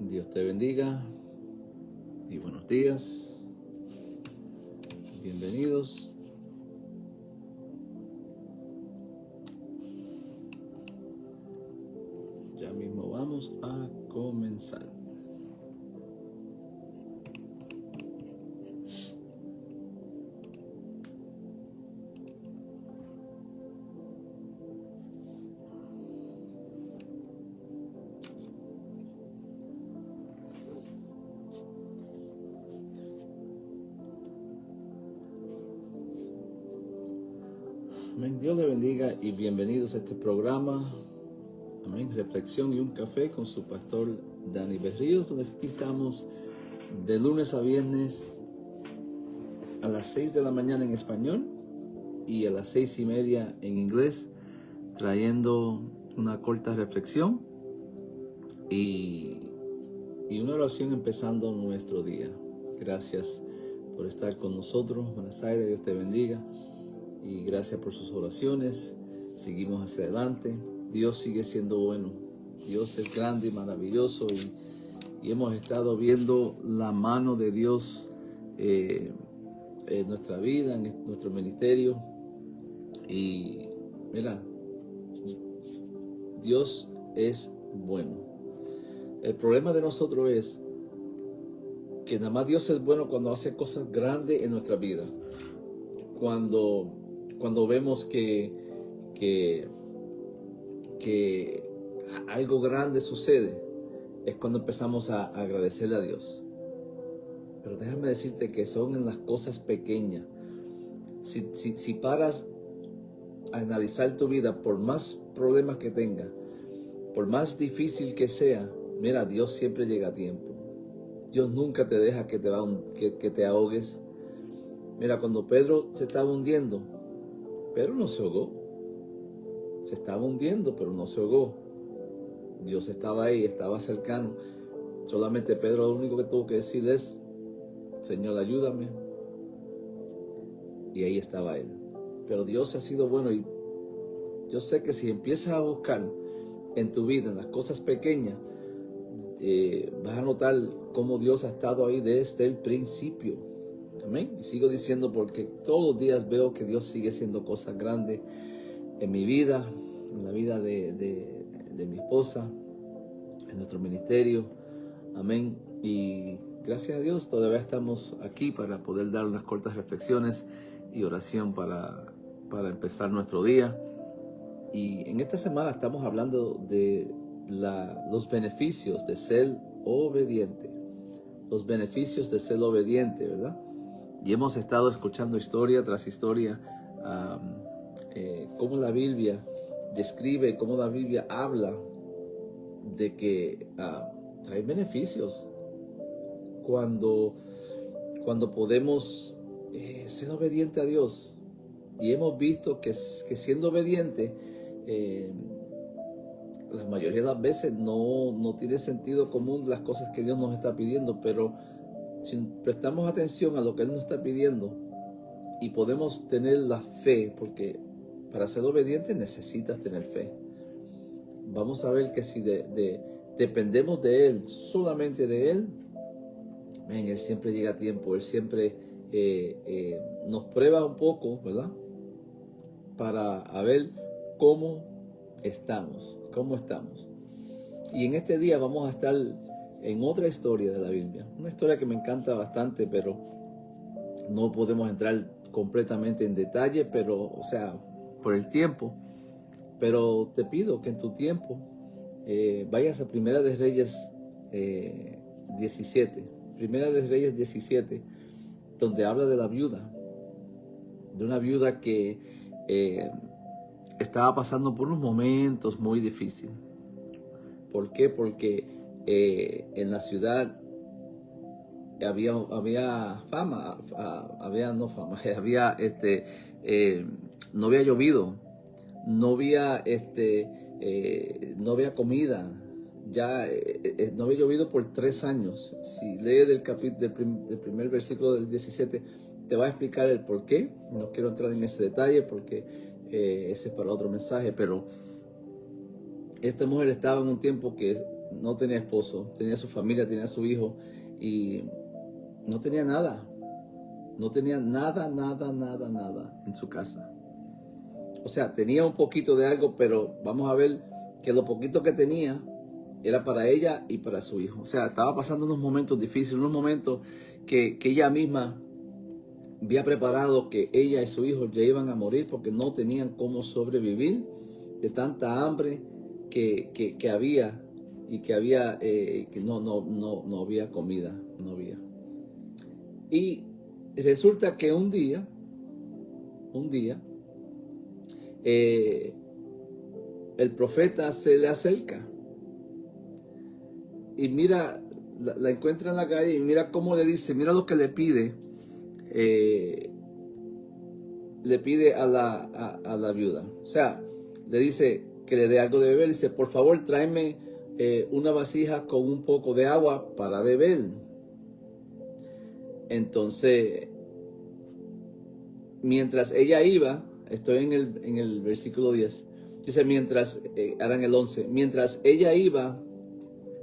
Dios te bendiga y buenos días. Bienvenidos. Ya mismo vamos a comenzar. Amén. Dios le bendiga y bienvenidos a este programa. Amén. Reflexión y un café con su pastor Dani Berríos, donde aquí estamos de lunes a viernes a las 6 de la mañana en español y a las 6:30 en inglés, trayendo una corta reflexión y una oración empezando nuestro día. Gracias por estar con nosotros. Buenos Aires, Dios te bendiga. Y gracias por sus oraciones. Seguimos hacia adelante. Dios sigue siendo bueno. Dios es grande y maravilloso. Y hemos estado viendo la mano de Dios en nuestra vida, en nuestro ministerio. Y mira, Dios es bueno. El problema de nosotros es que nada más Dios es bueno cuando hace cosas grandes en nuestra vida. Cuando vemos que algo grande sucede, es cuando empezamos a agradecerle a Dios. Pero déjame decirte que son en las cosas pequeñas. Si paras a analizar tu vida, por más problemas que tenga, por más difícil que sea, mira, Dios siempre llega a tiempo. Dios nunca te deja que te ahogues. Mira, cuando Pedro se estaba hundiendo, Pedro no se ahogó. Se estaba hundiendo, pero no se ahogó. Dios estaba ahí, estaba cercano. Solamente Pedro lo único que tuvo que decir es: Señor, ayúdame. Y ahí estaba él. Pero Dios ha sido bueno, y yo sé que si empiezas a buscar en tu vida, en las cosas pequeñas, vas a notar cómo Dios ha estado ahí desde el principio. Amén. Y sigo diciendo porque todos los días veo que Dios sigue haciendo cosas grandes en mi vida, en la vida de mi esposa, en nuestro ministerio. Amén. Y gracias a Dios todavía estamos aquí para poder dar unas cortas reflexiones y oración para empezar nuestro día. Y en esta semana estamos hablando de los beneficios de ser obediente. Los beneficios de ser obediente, ¿verdad? Y hemos estado escuchando historia tras historia, cómo la Biblia describe, cómo la Biblia habla de que trae beneficios cuando podemos ser obedientes a Dios. Y hemos visto que siendo obediente, la mayoría de las veces no tiene sentido común las cosas que Dios nos está pidiendo, pero si prestamos atención a lo que Él nos está pidiendo y podemos tener la fe, porque para ser obediente necesitas tener fe. Vamos a ver que si dependemos de Él, solamente de Él, Él siempre llega a tiempo. Él siempre nos prueba un poco, ¿verdad? Para ver cómo estamos. Y en este día vamos a estar en otra historia de la Biblia. Una historia que me encanta bastante, pero no podemos entrar completamente en detalle, pero, por el tiempo. Pero te pido que en tu tiempo vayas a Primera de Reyes 17. Primera de Reyes 17, donde habla de la viuda. De una viuda que estaba pasando por unos momentos muy difíciles. ¿Por qué? Porque en la ciudad había fama, no había llovido, no había comida, no había llovido por 3 años. Si lees del primer versículo del 17, te va a explicar el por qué. No quiero entrar en ese detalle porque ese es para otro mensaje, pero esta mujer estaba en un tiempo que no tenía esposo, tenía su familia, tenía su hijo y no tenía nada. No tenía nada en su casa. O sea, tenía un poquito de algo, pero vamos a ver que lo poquito que tenía era para ella y para su hijo. O sea, estaba pasando unos momentos difíciles, unos momentos que ella misma había preparado que ella y su hijo ya iban a morir porque no tenían cómo sobrevivir de tanta hambre que había y que había que no había comida, no había. Y resulta que un día, el profeta se le acerca y mira, la encuentra en la calle y mira cómo le dice, mira lo que le pide a la viuda. O sea, le dice que le dé algo de beber. Dice, por favor, tráeme una vasija con un poco de agua para beber. Entonces, mientras ella iba, estoy en el versículo 10, dice, ahora en el 11, mientras ella iba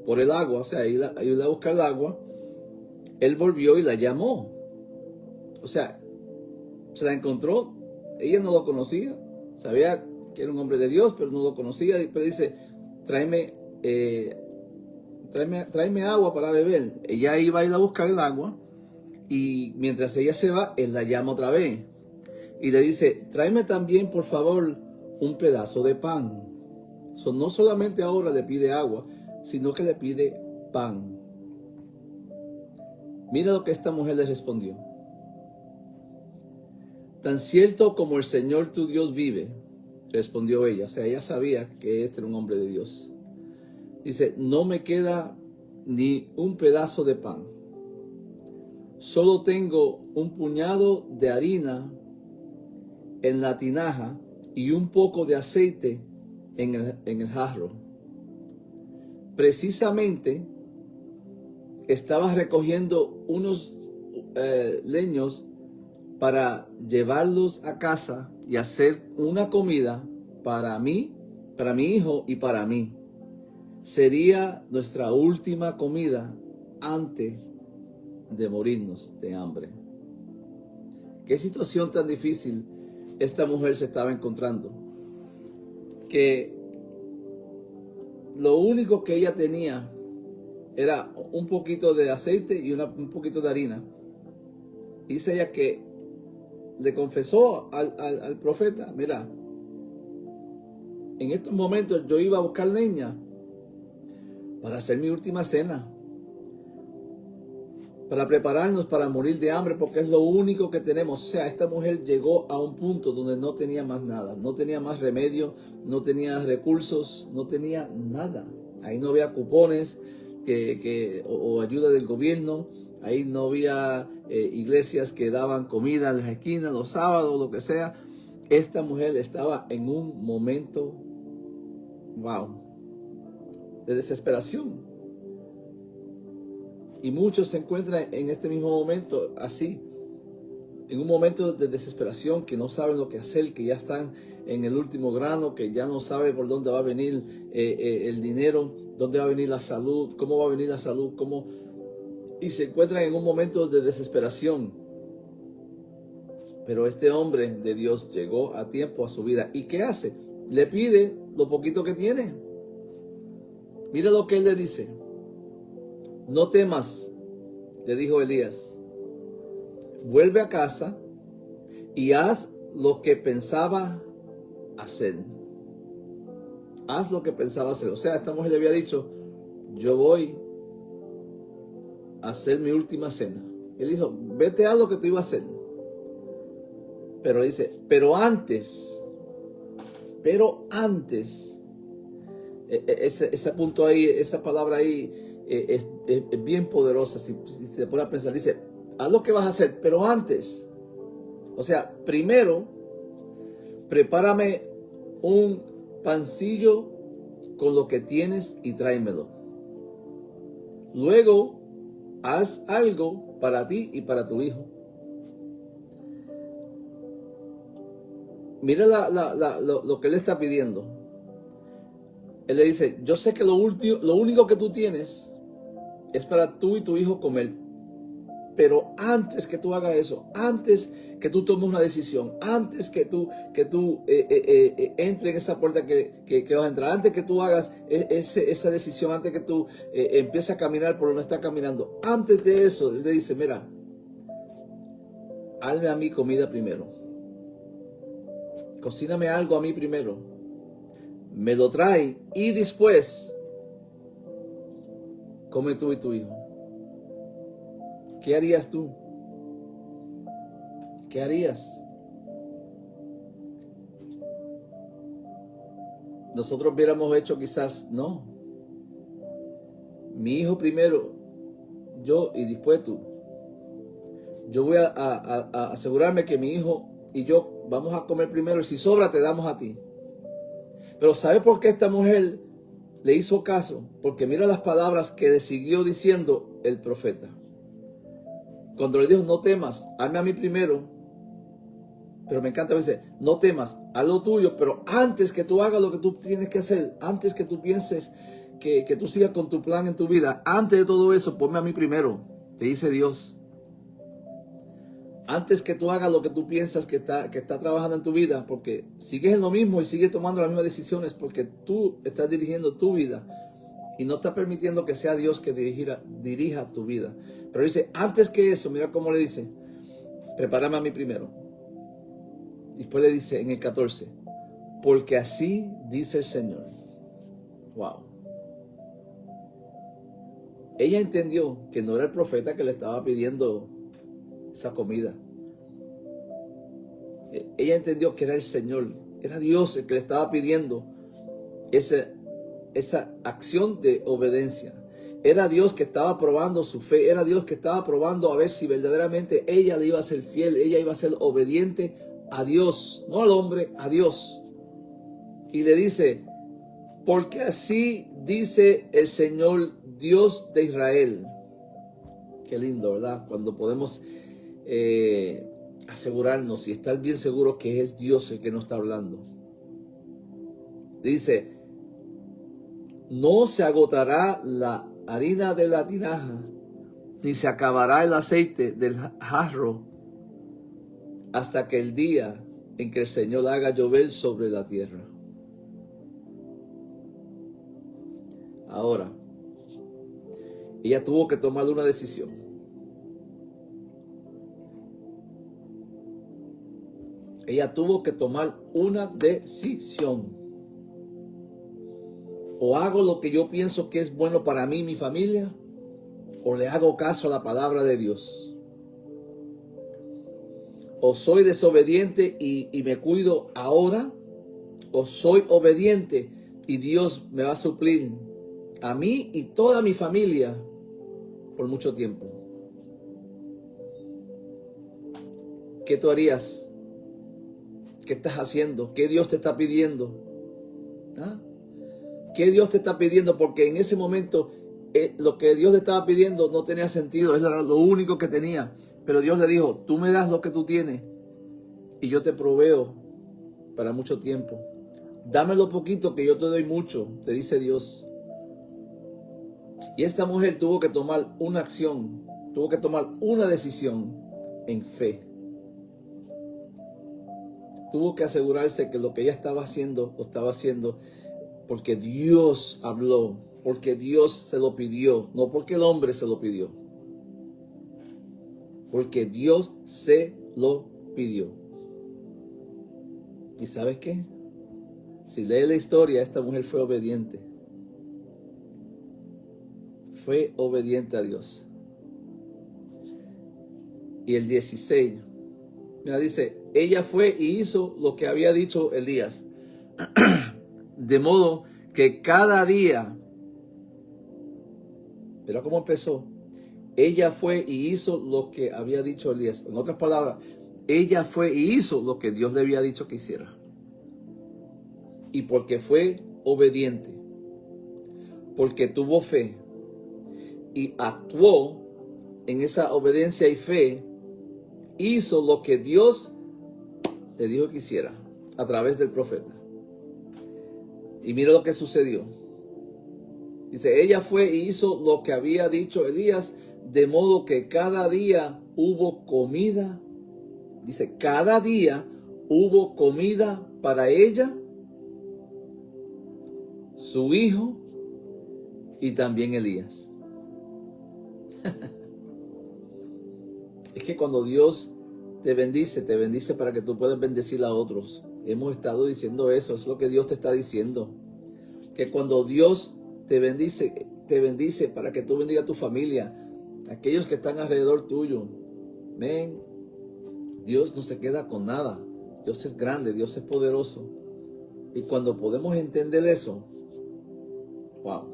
por el agua, o sea, iba a buscar el agua, él volvió y la llamó. O sea, se la encontró, ella no lo conocía, sabía que era un hombre de Dios, pero no lo conocía, pero dice, tráeme agua para beber. Ella iba a ir a buscar el agua y mientras ella se va, él la llama otra vez y le dice, tráeme también por favor un pedazo de pan. No solamente ahora le pide agua, sino que le pide pan. Mira lo que esta mujer le respondió. Tan cierto como el Señor tu Dios vive, respondió ella. O sea, ella sabía que este era un hombre de Dios. Dice, no me queda ni un pedazo de pan. Solo tengo un puñado de harina en la tinaja y un poco de aceite en el jarro. Precisamente estaba recogiendo unos leños para llevarlos a casa y hacer una comida para mí, para mi hijo y para mí. Sería nuestra última comida antes de morirnos de hambre. Qué situación tan difícil esta mujer se estaba encontrando. Que lo único que ella tenía era un poquito de aceite y un poquito de harina. Dice ella que le confesó al profeta, mira, en estos momentos yo iba a buscar leña para hacer mi última cena, para prepararnos para morir de hambre, porque es lo único que tenemos. O sea, esta mujer llegó a un punto donde no tenía más nada, no tenía más remedio, no tenía recursos, no tenía nada. Ahí no había cupones o ayuda del gobierno, ahí no había iglesias que daban comida en las esquinas, los sábados, lo que sea. Esta mujer estaba en un momento, de desesperación. Y muchos se encuentran en este mismo momento así, en un momento de desesperación, que no saben lo que hacer, que ya están en el último grano, que ya no saben por dónde va a venir el dinero, dónde va a venir la salud, cómo va a venir la salud, y se encuentran en un momento de desesperación. Pero este hombre de Dios llegó a tiempo a su vida. ¿Y qué hace? Le pide lo poquito que tiene. Mira lo que él le dice. No temas, le dijo Elías. Vuelve a casa y haz lo que pensaba hacer. Haz lo que pensaba hacer. O sea, esta mujer le había dicho, yo voy a hacer mi última cena. Él dijo, vete a lo que tú ibas a hacer. Pero dice, pero antes, ese punto ahí, esa palabra ahí es bien poderosa. Si te pones a pensar, dice, haz lo que vas a hacer, pero antes, o sea, primero, prepárame un pancillo con lo que tienes y tráemelo. Luego, haz algo para ti y para tu hijo. Mira lo que él está pidiendo. Él le dice, yo sé que lo único que tú tienes es para tú y tu hijo comer. Pero antes que tú hagas eso, antes que tú tomes una decisión, antes que tú entres en esa puerta que vas a entrar, antes que tú hagas esa decisión, antes que tú empieces a caminar por donde estás caminando, antes de eso, él le dice, mira, hazme a mí comida primero. Cocíname algo a mí primero. Me lo trae y después come tú y tu hijo. ¿Qué harías tú? ¿Qué harías? Nosotros hubiéramos hecho quizás, no. Mi hijo primero, yo y después tú. Yo voy a asegurarme que mi hijo y yo vamos a comer primero y si sobra te damos a ti. Pero ¿sabe por qué esta mujer le hizo caso? Porque mira las palabras que le siguió diciendo el profeta. Cuando le dijo, no temas, hazme a mí primero. Pero me encanta a veces, no temas, haz lo tuyo, pero antes que tú hagas lo que tú tienes que hacer, antes que tú pienses que tú sigas con tu plan en tu vida, antes de todo eso, ponme a mí primero, te dice Dios. Antes que tú hagas lo que tú piensas que está trabajando en tu vida, porque sigues en lo mismo y sigues tomando las mismas decisiones, porque tú estás dirigiendo tu vida y no estás permitiendo que sea Dios que dirija tu vida. Pero dice, antes que eso, mira cómo le dice, prepárame a mí primero. Después le dice en el 14, porque así dice el Señor. Wow. Ella entendió que no era el profeta que le estaba pidiendo esa comida. Ella entendió que era el Señor, era Dios el que le estaba pidiendo esa acción de obediencia. Era Dios que estaba probando su fe, era Dios que estaba probando a ver si verdaderamente ella le iba a ser fiel, ella iba a ser obediente a Dios, no al hombre, a Dios. Y le dice, porque así dice el Señor Dios de Israel. Qué lindo, ¿verdad? Cuando podemos asegurarnos y estar bien seguros que es Dios el que nos está hablando. Dice, no se agotará la harina de la tinaja, ni se acabará el aceite del jarro, hasta que el día en que el Señor haga llover sobre la tierra. Ahora, ella tuvo que tomar una decisión. Ella tuvo que tomar una decisión. O hago lo que yo pienso que es bueno para mí y mi familia, o le hago caso a la palabra de Dios. O soy desobediente y me cuido ahora, o soy obediente y Dios me va a suplir a mí y toda mi familia por mucho tiempo. ¿Qué tú harías? ¿Qué estás haciendo? ¿Qué Dios te está pidiendo? ¿Ah? ¿Qué Dios te está pidiendo? Porque en ese momento lo que Dios le estaba pidiendo no tenía sentido, eso era lo único que tenía. Pero Dios le dijo, tú me das lo que tú tienes y yo te proveo para mucho tiempo. Dame lo poquito que yo te doy mucho, te dice Dios. Y esta mujer tuvo que tomar una acción, tuvo que tomar una decisión en fe. Tuvo que asegurarse que lo que ella estaba haciendo, lo estaba haciendo porque Dios habló, porque Dios se lo pidió, no porque el hombre se lo pidió. Porque Dios se lo pidió. ¿Y sabes qué? Si lees la historia, esta mujer fue obediente. Fue obediente a Dios. Y el 16, mira, dice, ella fue y hizo lo que había dicho Elías. De modo que cada día, mira cómo empezó. Ella fue y hizo lo que había dicho Elías. En otras palabras, ella fue y hizo lo que Dios le había dicho que hiciera. Y porque fue obediente, porque tuvo fe y actuó en esa obediencia y fe, hizo lo que Dios le dijo que hiciera a través del profeta. Y mira lo que sucedió. Dice, ella fue y hizo lo que había dicho Elías, de modo que cada día hubo comida. Dice, cada día hubo comida para ella, su hijo y también Elías. Es que cuando Dios te bendice para que tú puedas bendecir a otros. Hemos estado diciendo eso, es lo que Dios te está diciendo. Que cuando Dios te bendice para que tú bendiga a tu familia, aquellos que están alrededor tuyo. Ven, Dios no se queda con nada. Dios es grande, Dios es poderoso. Y cuando podemos entender eso, wow.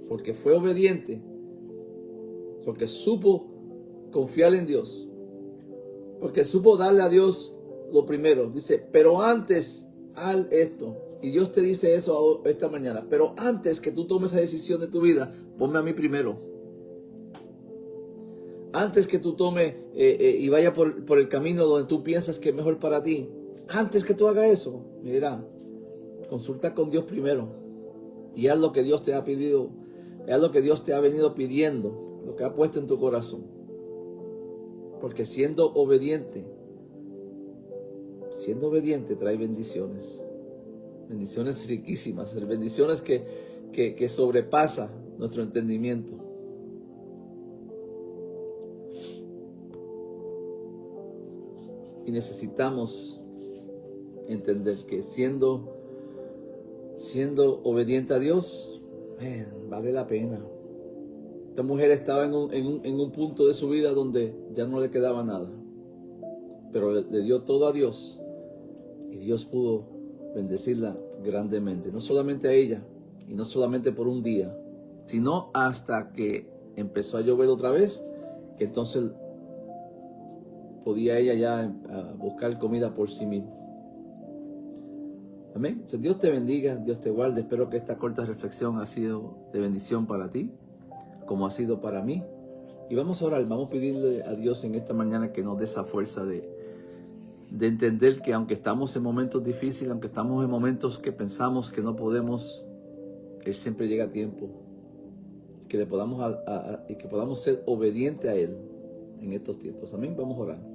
Porque fue obediente, porque supo confiar en Dios, porque supo darle a Dios lo primero. Dice, pero antes, haz esto. Y Dios te dice eso esta mañana. Pero antes que tú tomes esa decisión de tu vida, ponme a mí primero. Antes que tú tomes y vayas por el camino donde tú piensas que es mejor para ti. Antes que tú hagas eso, mira, consulta con Dios primero. Y haz lo que Dios te ha pedido. Haz lo que Dios te ha venido pidiendo. Lo que ha puesto en tu corazón. Porque siendo obediente trae bendiciones. Bendiciones riquísimas, bendiciones que sobrepasa nuestro entendimiento. Y necesitamos entender que siendo obediente a Dios, vale la pena. Esta mujer estaba en un punto de su vida donde ya no le quedaba nada. Pero le dio todo a Dios. Y Dios pudo bendecirla grandemente, no solamente a ella y no solamente por un día, sino hasta que empezó a llover otra vez, que entonces podía ella ya buscar comida por sí misma. Amén. Entonces, Dios te bendiga, Dios te guarde. Espero que esta corta reflexión ha sido de bendición para ti, como ha sido para mí. Y vamos a orar, vamos a pedirle a Dios en esta mañana que nos dé esa fuerza de entender que aunque estamos en momentos difíciles, aunque estamos en momentos que pensamos que no podemos, Él siempre llega a tiempo. Que le podamos y que podamos ser obedientes a Él en estos tiempos. Amén. Vamos a orar.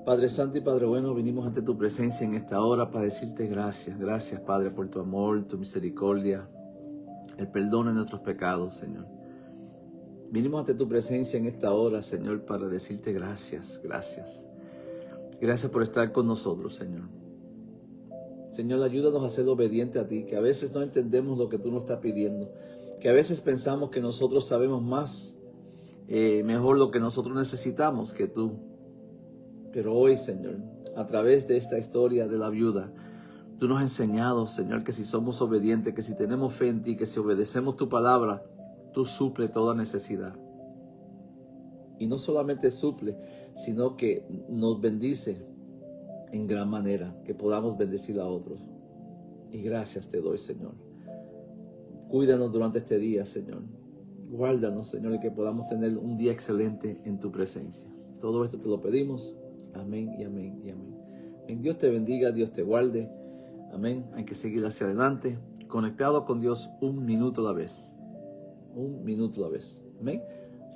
Padre Santo y Padre Bueno, vinimos ante tu presencia en esta hora para decirte gracias. Gracias, Padre, por tu amor, tu misericordia, el perdón de nuestros pecados, Señor. Vinimos ante tu presencia en esta hora, Señor, para decirte gracias, gracias. Gracias por estar con nosotros, Señor. Señor, ayúdanos a ser obedientes a ti, que a veces no entendemos lo que tú nos estás pidiendo, que a veces pensamos que nosotros sabemos más, mejor lo que nosotros necesitamos que tú. Pero hoy, Señor, a través de esta historia de la viuda, tú nos has enseñado, Señor, que si somos obedientes, que si tenemos fe en ti, que si obedecemos tu palabra, tú suples toda necesidad. Y no solamente suple, sino que nos bendice en gran manera, que podamos bendecir a otros. Y gracias te doy, Señor. Cuídanos durante este día, Señor. Guárdanos, Señor, y que podamos tener un día excelente en tu presencia. Todo esto te lo pedimos. Amén y amén y amén. Dios te bendiga, Dios te guarde. Amén. Hay que seguir hacia adelante, conectado con Dios un minuto a la vez. Un minuto a la vez. Amén.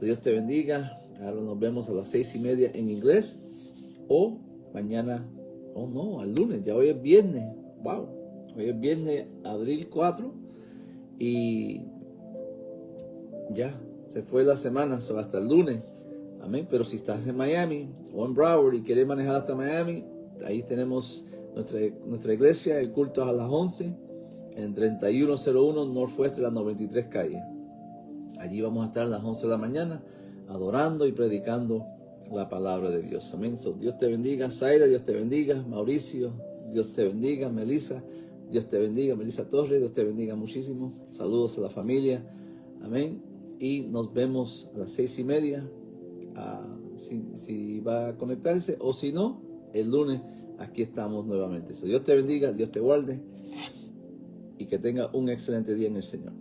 Dios te bendiga. Ahora nos vemos a las 6:30 en inglés. O mañana, al lunes. Ya hoy es viernes. Wow. Hoy es viernes, abril 4. Y ya se fue la semana, hasta el lunes. Amén. Pero si estás en Miami o en Broward y quieres manejar hasta Miami, ahí tenemos nuestra iglesia. El culto es a las 11 en 3101 Northwest de la 93 calle. Allí vamos a estar a las 11 de la mañana adorando y predicando la palabra de Dios. Amén. Dios te bendiga, Zaira, Dios te bendiga, Mauricio, Dios te bendiga, Melissa, Dios te bendiga, Melissa Torres, Dios te bendiga muchísimo. Saludos a la familia. Amén. Y nos vemos a las 6:30. Si va a conectarse, o si no, el lunes aquí estamos nuevamente. Dios te bendiga, Dios te guarde y que tenga un excelente día en el Señor.